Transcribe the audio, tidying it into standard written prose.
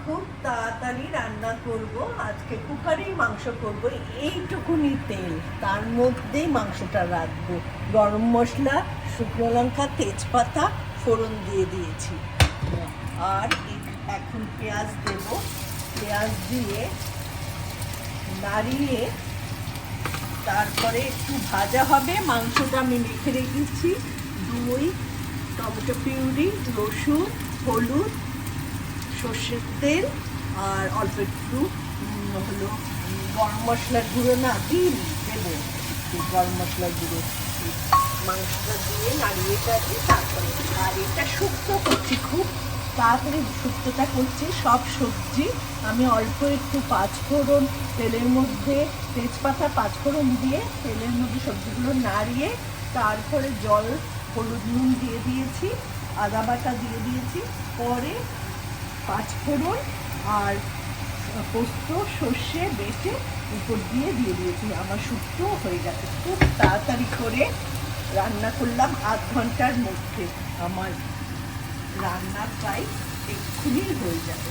খুব তাড়াতাড়ি রান্না করব। আজকে কুকারেই মাংস করব। এইটুকুনি তেল, তার মধ্যেই মাংসটা রাখবো। গরম মশলা, শুকনো লঙ্কা, তেজপাতা ফোড়ন দিয়ে দিয়েছি। আর এখন পেঁয়াজ দেব। পেঁয়াজ দিয়ে নাড়িয়ে তারপরে একটু ভাজা হবে। মাংসটা আমি মেখে রেখেছি। দই, টমেটো পিউরি, রসুন, হলুদ, সর্ষের তেল আর অল্প একটু হলো গরম মশলার গুঁড়ো দেবো একটু গরম মশলার গুঁড়ো। মাংসটা দিয়ে নাড়িয়ে টাড়িয়ে তারপরে আর এটা শুক্তো করছি, খুব তাড়াতাড়ি শুক্তোটা করছি। সব সবজি আমি অল্প একটু পাঁচফোড়ন তেলের মধ্যে, তেজপাতা পাঁচফোড়ন দিয়ে তেলের মধ্যে সবজিগুলো নাড়িয়ে তারপরে জল, হলুদ, নুন দিয়ে দিয়েছি, আদা বাটা দিয়ে দিয়েছি। পরে পাঁচফোড়ন আর পোস্ত সর্ষে বেটে উপর দিয়ে দিয়েছি। আমার শুক্তো হয়ে গেছে। খুব তাড়াতাড়ি করে রান্না করলাম, আধ ঘন্টার মধ্যে আমার রান্না প্রায় এক্ষুনি হয়ে যাবে।